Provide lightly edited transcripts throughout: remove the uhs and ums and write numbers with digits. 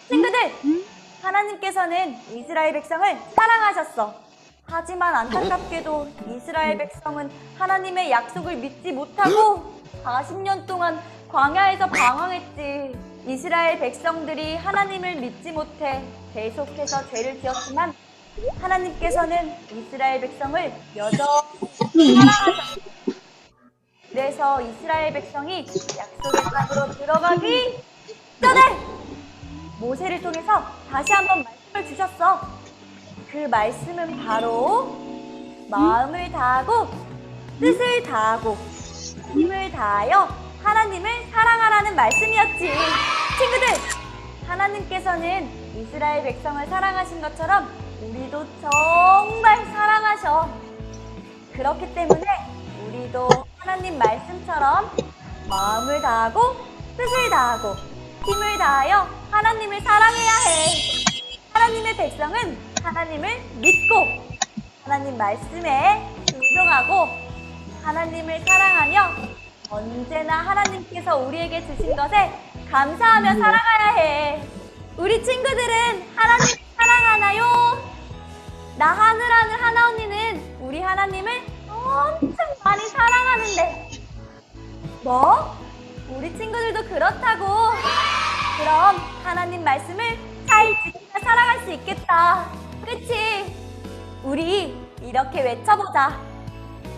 친구들! 하나님께서는 이스라엘 백성을 사랑하셨어. 하지만 안타깝게도 이스라엘 백성은 하나님의 약속을 믿지 못하고 40년 동안 광야에서 방황했지. 이스라엘 백성들이 하나님을 믿지 못해 계속해서 죄를 지었지만 하나님께서는 이스라엘 백성을 여전히 사랑하셨어. 그래서 이스라엘 백성이 약속의 땅으로 들어가기 전에 모세를 통해서 다시 한번 말씀을 주셨어. 그 말씀은 바로 마음을 다하고 뜻을 다하고 힘을 다하여 하나님을 사랑하라는 말씀이었지. 친구들, 하나님께서는 이스라엘 백성을 사랑하신 것처럼 우리도 정말 사랑하셔. 그렇기 때문에 우리도 하나님 말씀처럼 마음을 다하고 뜻을 다하고 힘을 다하여 하나님을 사랑해야 해. 하나님의 백성은 하나님을 믿고 하나님 말씀에 순종하고 하나님을 사랑하며 언제나 하나님께서 우리에게 주신 것에 감사하며 살아가야 해. 우리 친구들은 하나님을 사랑하나요? 나 하늘하늘 하나 언니는 우리 하나님을 엄청 많이 사랑하는데 뭐? 우리 친구들도 그렇다고. 그럼 하나님 말씀을 잘 지키며 살아갈 수 있겠다. 그치? 우리 이렇게 외쳐보자.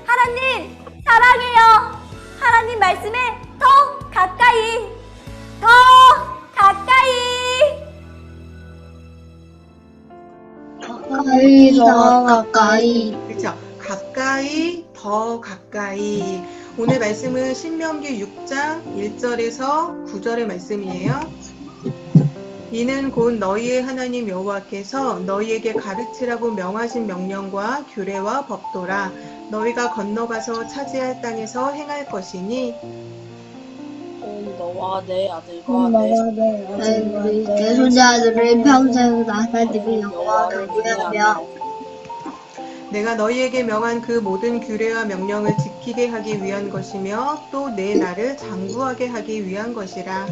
하나님 사랑해요. 하나님 말씀에 더 가까이 더 가까이 가까이 더 가까이. 그렇죠. 가까이 더 가까이. 오늘 말씀은 신명기 6장 1절에서 9절의 말씀이에요. 이는 곧 너희의 하나님 여호와께서 너희에게 가르치라고 명하신 명령과 규례와 법도라. 너희가 건너가서 차지할 땅에서 행할 것이니 너와 내 아들과 우리 내 손자들을 평생 나살들이 여호와를 위하며 내가 너희에게 명한 그 모든 규례와 명령을 지키게 하기 위한 것이며 또 내 나를 장구하게 하기 위한 것이라.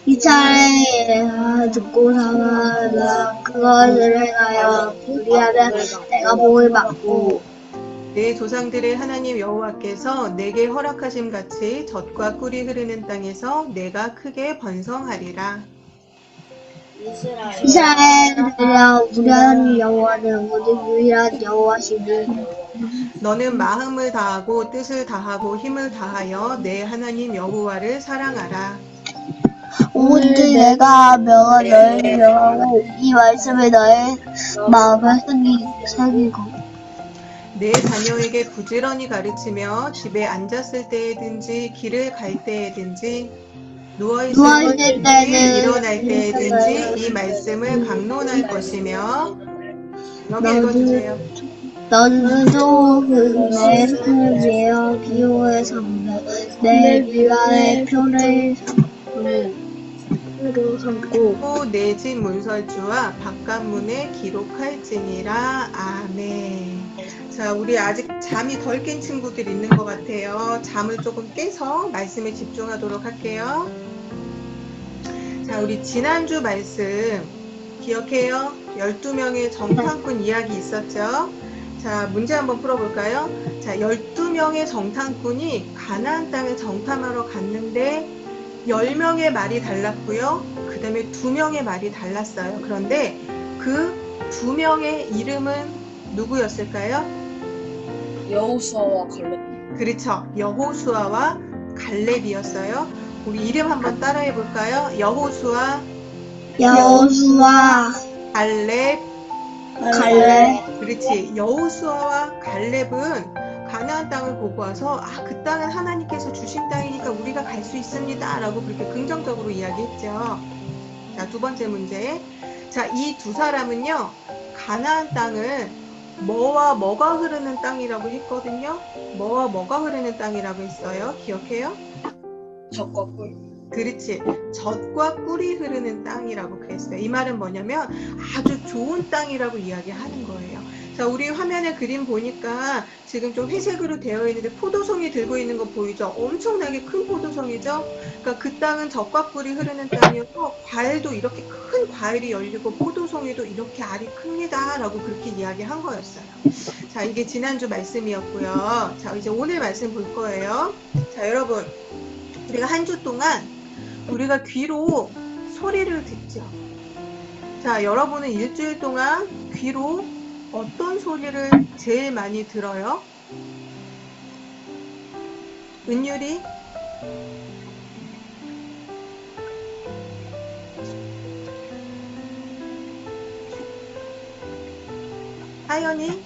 이 차례 듣고 사마라 그것을 행하여 그리하면 내가 복을 받고 내 조상들의 하나님 여호와께서 내게 허락하심 같이 젖과 꿀이 흐르는 땅에서 내가 크게 번성하리라. 이스라엘들이여 우리 하나님 여호와는 오직 유일한 여호와시니 너는 마음을 다하고 뜻을 다하고 힘을 다하여 내 하나님 여호와를 사랑하라. 오직 내가 명한 너희를 명하고 이 말씀을 너희 마음에 새기고 내 자녀에게 부지런히 가르치며 집에 앉았을 때에든지 길을 갈 때에든지 누워있을 때든지 일어날 때에든지 이 말씀을 강론할 것이며. 여기 읽어주세요. 너도 내 손을 내어 기호의 성도 내 미간의 표를 삼고 또 내 집 문설주와 바깥문에 기록할지니라. 아멘. 자, 우리 아직 잠이 덜 깬 친구들 있는 것 같아요. 잠을 조금 깨서 말씀에 집중하도록 할게요. 자, 우리 지난주 말씀 기억해요? 12명의 정탐꾼 이야기 있었죠? 자, 문제 한번 풀어볼까요? 자, 12명의 정탐꾼이 가나안 땅을 정탐하러 갔는데 10명의 말이 달랐고요. 그 다음에 2명의 말이 달랐어요. 그런데 그 2명의 이름은 누구였을까요? 여호수아와 갈렙. 그렇죠. 여호수아와 갈렙이었어요. 우리 이름 한번 따라해 볼까요? 여호수아, 갈렙. 그렇지. 여호수아와 갈렙은 가나안 땅을 보고 와서 그 땅은 하나님께서 주신 땅이니까 우리가 갈 수 있습니다 라고 그렇게 긍정적으로 이야기했죠. 자, 두 번째 문제. 자, 이 두 사람은요 가나안 땅을 뭐와 뭐가 흐르는 땅이라고 했거든요. 뭐와 뭐가 흐르는 땅이라고 했어요. 기억해요? 젖과 꿀. 그렇지. 젖과 꿀이 흐르는 땅이라고 그랬어요. 이 말은 뭐냐면 아주 좋은 땅이라고 이야기하는 거예요. 자, 우리 화면에 그림 보니까 지금 좀 회색으로 되어 있는데 포도송이 들고 있는 거 보이죠? 엄청나게 큰 포도송이죠? 그러니까 그 땅은 젖과 꿀이 흐르는 땅이어서 과일도 이렇게 큰 과일이 열리고 포도송이도 이렇게 알이 큽니다. 라고 그렇게 이야기한 거였어요. 자, 이게 지난주 말씀이었고요. 자, 이제 오늘 말씀 볼 거예요. 자, 여러분, 우리가 한 주 동안 우리가 귀로 소리를 듣죠. 자, 여러분은 일주일 동안 귀로 어떤 소리를 제일 많이 들어요? 은율이? 하연이?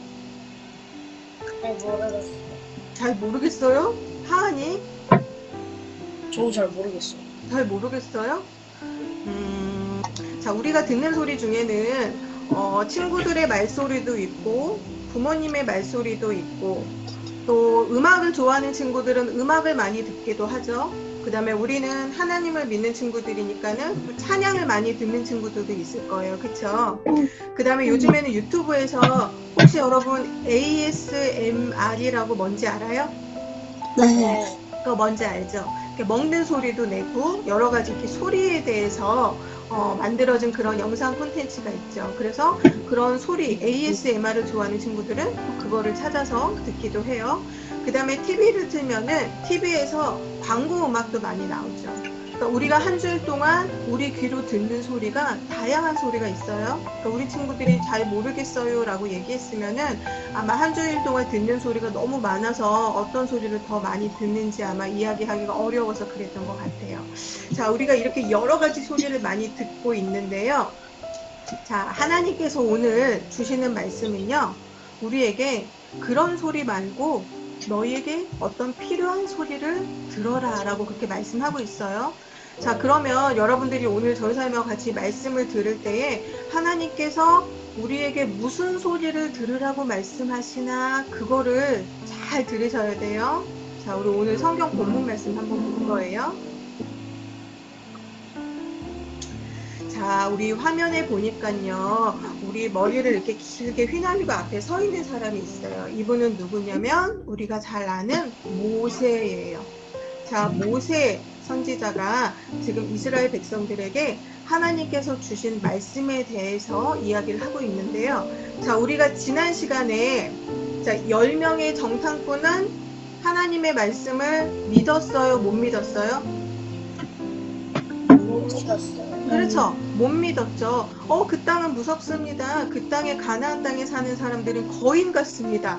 잘 모르겠어요. 잘 모르겠어요? 하은이? 저도 잘 모르겠어요. 잘 모르겠어요? 자, 우리가 듣는 소리 중에는 친구들의 말소리도 있고 부모님의 말소리도 있고 또 음악을 좋아하는 친구들은 음악을 많이 듣기도 하죠. 그 다음에 우리는 하나님을 믿는 친구들이니까는 또 찬양을 많이 듣는 친구들도 있을 거예요. 그쵸? 그 다음에 요즘에는 유튜브에서 혹시 여러분 ASMR이라고 뭔지 알아요? 네. 그거 뭔지 알죠? 먹는 소리도 내고 여러 가지 이렇게 소리에 대해서 만들어진 그런 영상 콘텐츠가 있죠. 그래서 그런 소리 ASMR을 좋아하는 친구들은 그거를 찾아서 듣기도 해요. 그 다음에 TV를 틀면은 TV에서 광고 음악도 많이 나오죠. 그러니까 우리가 한 주일 동안 우리 귀로 듣는 소리가 다양한 소리가 있어요. 그러니까 우리 친구들이 잘 모르겠어요 라고 얘기했으면은 아마 한 주일 동안 듣는 소리가 너무 많아서 어떤 소리를 더 많이 듣는지 아마 이야기하기가 어려워서 그랬던 것 같아요. 자, 우리가 이렇게 여러 가지 소리를 많이 듣고 있는데요. 자, 하나님께서 오늘 주시는 말씀은요, 우리에게 그런 소리 말고 너희에게 어떤 필요한 소리를 들어라 라고 그렇게 말씀하고 있어요. 자, 그러면 여러분들이 오늘 전사님과 같이 말씀을 들을 때에 하나님께서 우리에게 무슨 소리를 들으라고 말씀하시나 그거를 잘 들으셔야 돼요. 자, 우리 오늘 성경 본문 말씀 한번 볼 거예요. 자, 우리 화면에 보니까요, 우리 머리를 이렇게 길게 휘날리고 앞에 서 있는 사람이 있어요. 이분은 누구냐면 우리가 잘 아는 모세예요. 자, 모세 선지자가 지금 이스라엘 백성들에게 하나님께서 주신 말씀에 대해서 이야기를 하고 있는데요. 자, 우리가 지난 시간에 자, 10명의 정탐꾼은 하나님의 말씀을 믿었어요? 못 믿었어요? 못 믿었어요. 그렇죠. 못 믿었죠. 그 땅은 무섭습니다. 그 땅에 가나안 땅에 사는 사람들은 거인 같습니다.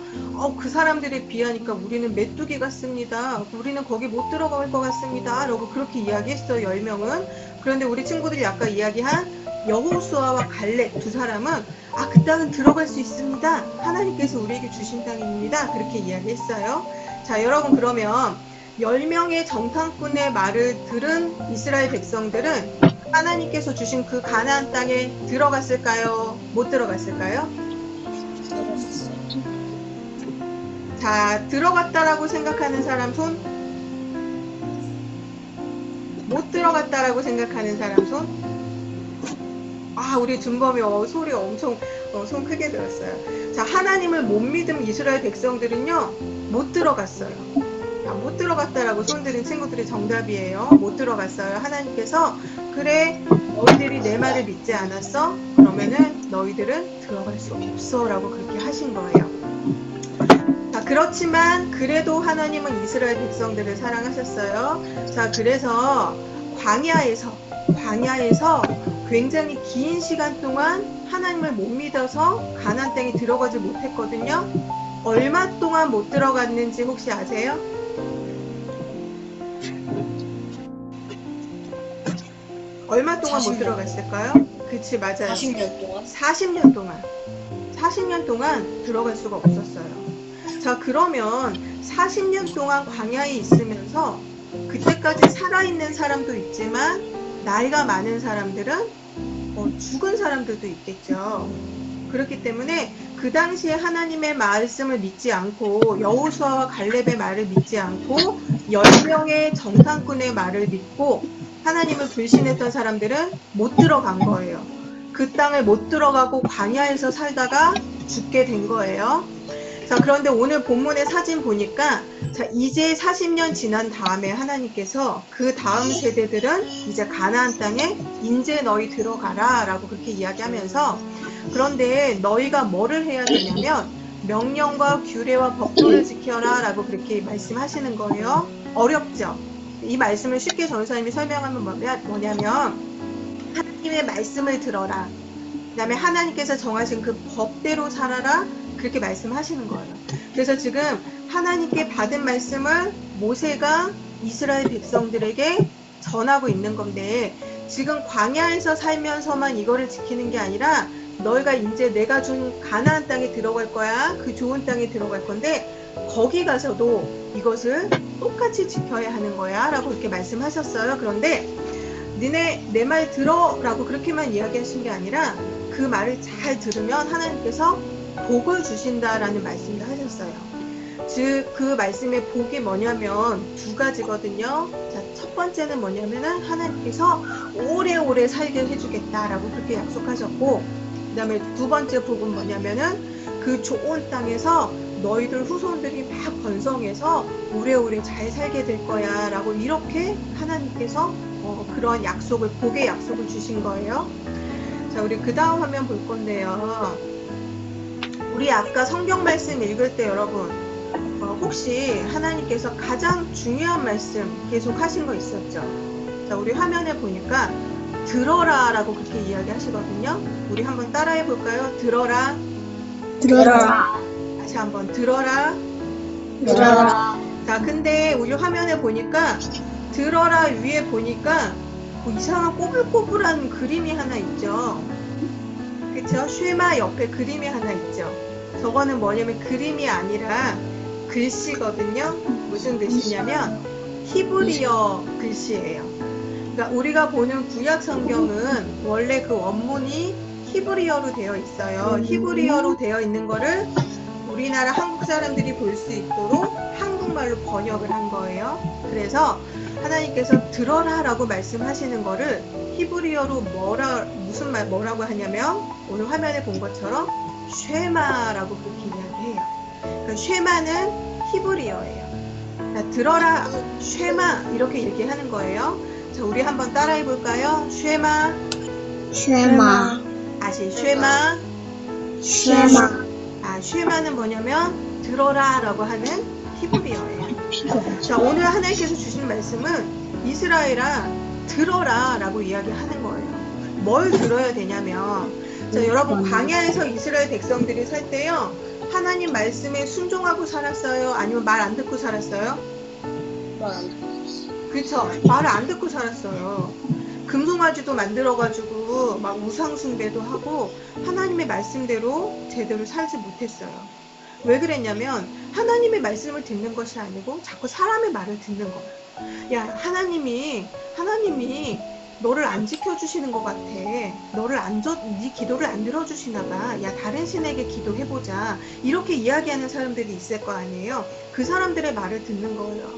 그 사람들에 비하니까 우리는 메뚜기 같습니다. 우리는 거기 못 들어갈 것 같습니다. 라고 그렇게 이야기했어요. 10명은. 그런데 우리 친구들이 아까 이야기한 여호수아와 갈렙 두 사람은 그 땅은 들어갈 수 있습니다. 하나님께서 우리에게 주신 땅입니다. 그렇게 이야기했어요. 자, 여러분, 그러면 10명의 정탐꾼의 말을 들은 이스라엘 백성들은 하나님께서 주신 그 가나안 땅에 들어갔을까요? 못 들어갔을까요? 들었어요. 자, 들어갔다라고 생각하는 사람 손? 못 들어갔다라고 생각하는 사람 손? 우리 준범이 소리 엄청 손 크게 들었어요. 자, 하나님을 못 믿은 이스라엘 백성들은요, 못 들어갔어요. 못 들어갔다라고 손들은 친구들이 정답이에요. 못 들어갔어요. 하나님께서 그래, 너희들이 내 말을 믿지 않았어? 그러면은 너희들은 들어갈 수 없어 라고 그렇게 하신 거예요. 자, 그렇지만 그래도 하나님은 이스라엘 백성들을 사랑하셨어요. 자, 그래서 광야에서 굉장히 긴 시간 동안 하나님을 못 믿어서 가나안 땅에 들어가지 못했거든요. 얼마 동안 못 들어갔는지 혹시 아세요? 얼마 동안 40년. 못 들어갔을까요? 그치, 맞아요. 40년 동안? 40년 동안 들어갈 수가 없었어요. 자, 그러면 40년 동안 광야에 있으면서 그때까지 살아있는 사람도 있지만 나이가 많은 사람들은 죽은 사람들도 있겠죠. 그렇기 때문에 그 당시에 하나님의 말씀을 믿지 않고 여호수아와 갈렙의 말을 믿지 않고 10명의 정탐꾼의 말을 믿고 하나님을 불신했던 사람들은 못 들어간 거예요. 그 땅을 못 들어가고 광야에서 살다가 죽게 된 거예요. 자, 그런데 오늘 본문의 사진 보니까 자, 이제 40년 지난 다음에 하나님께서 그 다음 세대들은 이제 가나안 땅에 이제 너희 들어가라 라고 그렇게 이야기하면서, 그런데 너희가 뭐를 해야 되냐면 명령과 규례와 법도를 지켜라 라고 그렇게 말씀하시는 거예요. 어렵죠? 이 말씀을 쉽게 전사님이 설명하면 뭐냐면 하나님의 말씀을 들어라, 그 다음에 하나님께서 정하신 그 법대로 살아라, 그렇게 말씀하시는 거예요. 그래서 지금 하나님께 받은 말씀을 모세가 이스라엘 백성들에게 전하고 있는 건데, 지금 광야에서 살면서만 이거를 지키는 게 아니라 너희가 이제 내가 준 가나안 땅에 들어갈 거야. 그 좋은 땅에 들어갈 건데 거기 가서도 이것을 똑같이 지켜야 하는 거야 라고 이렇게 말씀하셨어요. 그런데 니네 내 말 들어 라고 그렇게만 이야기하신 게 아니라 그 말을 잘 들으면 하나님께서 복을 주신다라는 말씀도 하셨어요. 즉 그 말씀의 복이 뭐냐면 두 가지거든요. 자, 첫 번째는 뭐냐면은 하나님께서 오래오래 살게 해주겠다라고 그렇게 약속하셨고, 그 다음에 두 번째 복은 뭐냐면은 그 좋은 땅에서 너희들 후손들이 막 번성해서 오래오래 잘 살게 될 거야 라고 이렇게 하나님께서 그런 약속을, 복의 약속을 주신 거예요. 자, 우리 그 다음 화면 볼 건데요. 우리 아까 성경 말씀 읽을 때 여러분 혹시 하나님께서 가장 중요한 말씀 계속 하신 거 있었죠? 자, 우리 화면에 보니까 들어라 라고 그렇게 이야기 하시거든요. 우리 한번 따라해 볼까요? 들어라. 들어라. 다시 한번 들어라. 들어라. 자, 근데 우리 화면에 보니까 들어라 위에 보니까 뭐 이상한 꼬불꼬불한 그림이 하나 있죠. 그쵸? 쉐마 옆에 그림이 하나 있죠. 저거는 뭐냐면 그림이 아니라 글씨거든요. 무슨 글씨냐면 히브리어 글씨예요. 그러니까 우리가 보는 구약 성경은 원래 그 원문이 히브리어로 되어 있어요. 히브리어로 되어 있는 거를 우리나라 한국 사람들이 볼 수 있도록 한국말로 번역을 한 거예요. 그래서 하나님께서 들어라 라고 말씀하시는 거를 히브리어로 뭐라고 하냐면 오늘 화면에 본 것처럼 쉐마라고 그렇게 이야기해요. 그러니까 쉐마는 히브리어예요. 그러니까 들어라 쉐마 이렇게 얘기하는 거예요. 자, 우리 한번 따라해 볼까요? 쉐마. 쉐마. 다시 쉐마. 쉐마. 아, 쉐마는 뭐냐면 들어라 라고 하는 히브리어예요. 자, 오늘 하나님께서 주신 말씀은 이스라엘아 들어라 라고 이야기하는 거예요. 뭘 들어야 되냐면, 자, 여러분 광야에서 이스라엘 백성들이 살 때요, 하나님 말씀에 순종하고 살았어요? 아니면 말 안 듣고 살았어요? 말 안 듣고 있어. 그쵸? 말을 안 듣고 살았어요. 금송아지도 만들어가지고 막 우상숭배도 하고 하나님의 말씀대로 제대로 살지 못했어요. 왜 그랬냐면 하나님의 말씀을 듣는 것이 아니고 자꾸 사람의 말을 듣는 거예요. 야, 하나님이 너를 안 지켜주시는 것 같아. 네 기도를 안 들어주시나 봐. 야, 다른 신에게 기도해보자. 이렇게 이야기하는 사람들이 있을 거 아니에요. 그 사람들의 말을 듣는 거예요.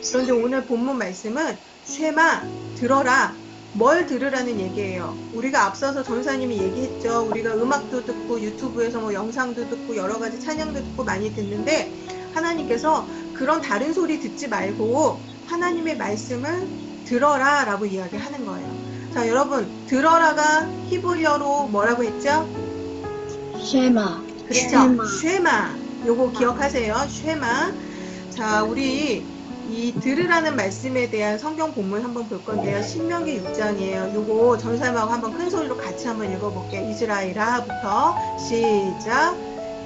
그런데 오늘 본문 말씀은 쉐마, 들어라. 뭘 들으라는 얘기예요. 우리가 앞서서 전사님이 얘기했죠. 우리가 음악도 듣고 유튜브에서 뭐 영상도 듣고 여러 가지 찬양도 듣고 많이 듣는데 하나님께서 그런 다른 소리 듣지 말고 하나님의 말씀을 들어라 라고 이야기하는 거예요. 자, 여러분 들어라가 히브리어로 뭐라고 했죠? 쉐마. 그렇죠? 쉐마. 요거 기억하세요. 쉐마. 자, 우리 이 들으라는 말씀에 대한 성경 본문 한번 볼 건데요. 신명기 6장이에요. 요거 전사님하고 한번 큰 소리로 같이 한번 읽어볼게요. 이스라엘아부터 시작.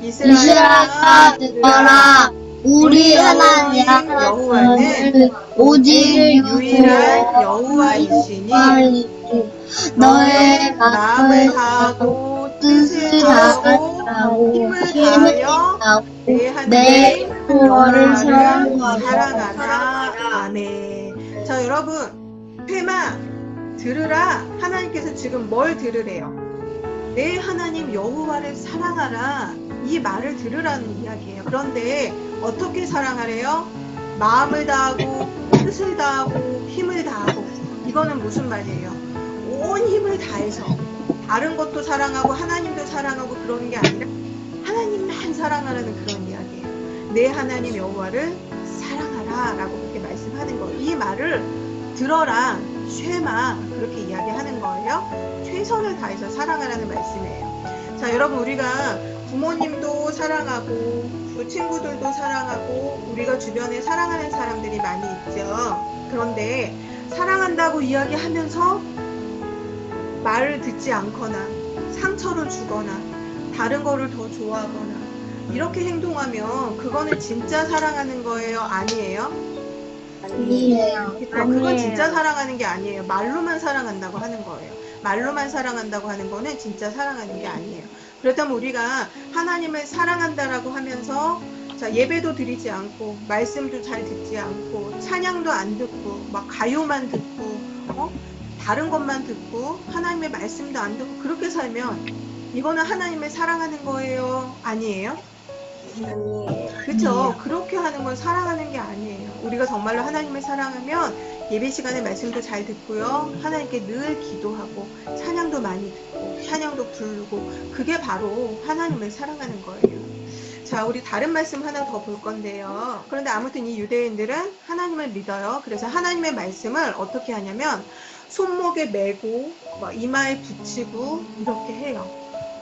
이스라엘아 듣거라. 우리 하나님 여호와는 오직 유일한 여호와이시니 너의 마음을 다하고 뜻을 다하고 힘을 다하여 내 하나님 여호와를 사랑하라. 아멘. 자, 여러분 페마 들으라. 하나님께서 지금 뭘 들으래요? 내 하나님 여호와를 사랑하라. 이 말을 들으라는 이야기예요. 그런데 어떻게 사랑하래요? 마음을 다하고 뜻을 다하고 힘을 다하고. 이거는 무슨 말이에요? 온 힘을 다해서 다른 것도 사랑하고 하나님도 사랑하고 그러는 게 아니라 하나님만 사랑하라는 그런 이야기예요. 내 하나님 여호와를 사랑하라 라고 그렇게 말씀하는 거예요. 이 말을 들어라 쉐마 그렇게 이야기하는 거예요. 최선을 다해서 사랑하라는 말씀이에요. 자, 여러분, 우리가 부모님도 사랑하고 또 친구들도 사랑하고 우리가 주변에 사랑하는 사람들이 많이 있죠. 그런데 사랑한다고 이야기하면서 말을 듣지 않거나 상처를 주거나 다른 거를 더 좋아하거나 이렇게 행동하면 그거는 진짜 사랑하는 거예요? 아니에요? 아니에요. 그건 진짜 사랑하는 게 아니에요. 말로만 사랑한다고 하는 거예요. 말로만 사랑한다고 하는 거는 진짜 사랑하는 게 아니에요. 그렇다면 우리가 하나님을 사랑한다라고 하면서 자, 예배도 드리지 않고 말씀도 잘 듣지 않고 찬양도 안 듣고 막 가요만 듣고 다른 것만 듣고 하나님의 말씀도 안 듣고 그렇게 살면 이거는 하나님을 사랑하는 거예요? 아니에요? 그렇죠. 그렇게 하는 건 사랑하는 게 아니에요. 우리가 정말로 하나님을 사랑하면 예배 시간에 말씀도 잘 듣고요. 하나님께 늘 기도하고 찬양도 많이 듣고 찬양도 부르고 그게 바로 하나님을 사랑하는 거예요. 자, 우리 다른 말씀 하나 더 볼 건데요. 그런데 아무튼 이 유대인들은 하나님을 믿어요. 그래서 하나님의 말씀을 어떻게 하냐면 손목에 메고 이마에 붙이고 이렇게 해요.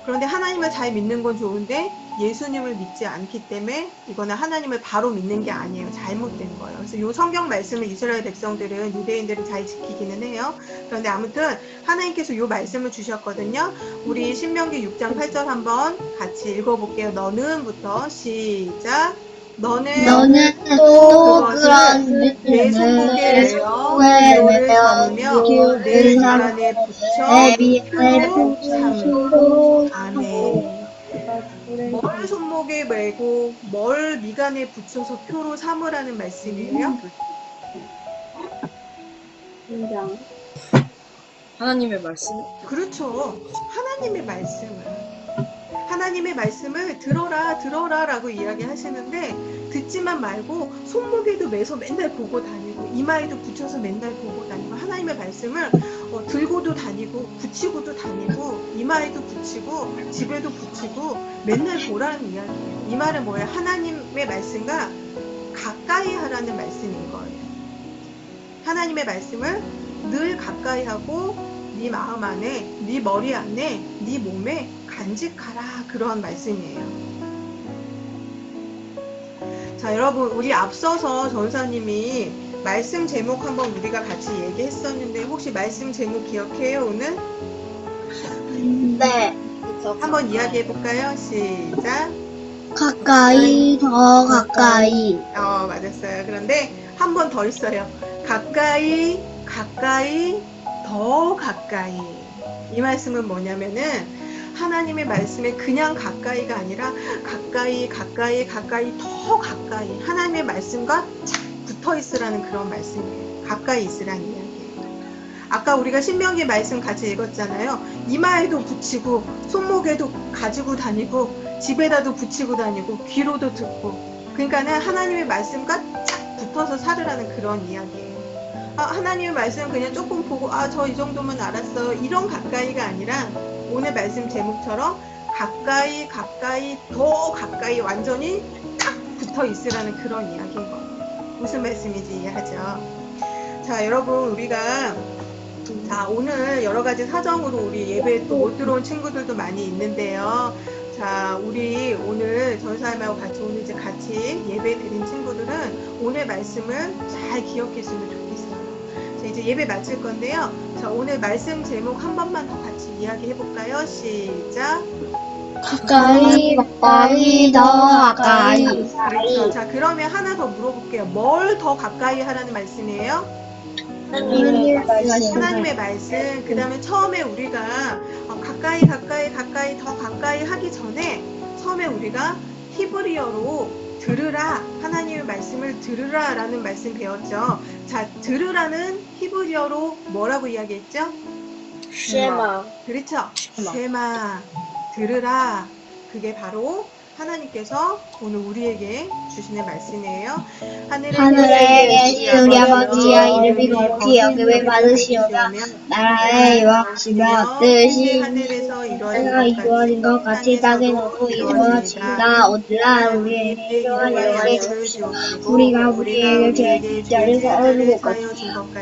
그런데 하나님을 잘 믿는 건 좋은데 예수님을 믿지 않기 때문에 이거는 하나님을 바로 믿는 게 아니에요. 잘못된 거예요. 그래서 이 성경 말씀을 이스라엘 백성들은 유대인들은 잘 지키기는 해요. 그런데 아무튼 하나님께서 이 말씀을 주셨거든요. 우리 신명기 6장 8절 한번 같이 읽어볼게요. 너는부터 시작. 너는 또 그런 내 손목에 매어 기로를 삼으며 내 미간에 붙여 표로 삼고 아멘. 뭘 손목에 메고 뭘 미간에 붙여서 표로 삼으라는 말씀이에요? 하나님의 말씀. 그렇죠. 하나님의 말씀을 들어라 라고 이야기하시는데 듣지만 말고 손목에도 매서 맨날 보고 다니고 이마에도 붙여서 맨날 보고 다니고 하나님의 말씀을 들고도 다니고 붙이고도 다니고 이마에도 붙이고 집에도 붙이고 맨날 보라는 이야기예요. 이 말은 뭐예요? 하나님의 말씀과 가까이 하라는 말씀인 거예요. 하나님의 말씀을 늘 가까이 하고 네 마음 안에, 네 머리 안에, 네 몸에 간직하라 그런 말씀이에요. 자, 여러분, 우리 앞서서 전사님이 말씀 제목 한번 우리가 같이 얘기했었는데 혹시 말씀 제목 기억해요 오늘? 네. 한번 이야기해 볼까요? 시작. 가까이 더 가까이. 맞았어요. 그런데 한 번 더 있어요. 가까이 더 가까이. 이 말씀은 뭐냐면은 하나님의 말씀에 그냥 가까이가 아니라 가까이 더 가까이 하나님의 말씀과 착 붙어 있으라는 그런 말씀이에요. 가까이 있으라는 이야기예요. 아까 우리가 신명기 말씀 같이 읽었잖아요. 이마에도 붙이고 손목에도 가지고 다니고 집에다도 붙이고 다니고 귀로도 듣고 그러니까는 하나님의 말씀과 착 붙어서 살으라는 그런 이야기예요. 하나님의 말씀 그냥 조금 보고 저 이 정도면 알았어 이런 가까이가 아니라 오늘 말씀 제목처럼 가까이 더 가까이 완전히 딱 붙어 있으라는 그런 이야기인 거예요. 무슨 말씀인지 이해하죠? 자, 여러분 우리가 오늘 여러 가지 사정으로 우리 예배에 또 못 들어온 친구들도 많이 있는데요. 자, 우리 오늘 전사님하고 같이 오늘 이제 같이 예배 드린 친구들은 오늘 말씀을 잘 기억했으면 좋겠어요. 자, 이제 예배 마칠 건데요. 자, 오늘 말씀 제목 한 번만 더 같이 이야기해 볼까요? 시작. 가까이 더 가까이. 그렇죠. 자, 그러면 하나 더 물어볼게요. 뭘 더 가까이 하라는 말씀이에요? 하나님의 말씀. 그 다음에 처음에 우리가 가까이 더 가까이 하기 전에 처음에 우리가 히브리어로 들으라, 하나님의 말씀을 들으라 라는 말씀 배웠죠. 자, 들으라는 히브리어로 뭐라고 이야기했죠? 쉐마. 그렇죠. 쉐마. 들으라. 그게 바로 하나님께서 오늘 우리에게 주시는 말씀이에요. 하늘에 계신 우리 아버지여 이름이 거룩히 여김을 받으시오며 나라의 이루어지며 뜻이 하늘에서 이루어진 것 같이 땅에서도 이루어지이다. 오늘날 우리에게 필요한 양식을 주시고 우리가 우리에게 죄를 사하는 것 같이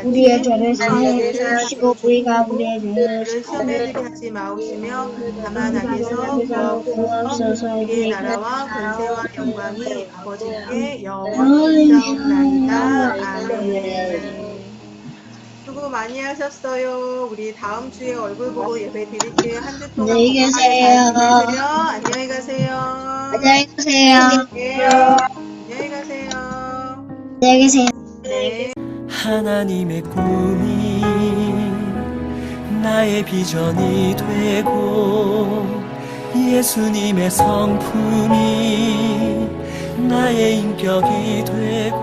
우리의 죄를 사하여 주시고 우리가 우리의 죄를 시험에 들게 하지 마옵시며 다만 악에서 구하옵소서. 우리의 나라와 권세와 영광이 아버지께 영원하옵나이다. 아멘. 수고 많이 하셨어요. 우리 다음 주에 얼굴 보고 예배 드릴게요. 한 주 동안 안녕히 계세요. 안녕히 가세요. 안녕히 계세요. 네. 안녕히 가세요. 안녕히 계세요. 네. 하나님의 꿈이 나의 비전이 되고 예수님의 성품이 나의 인격이 되고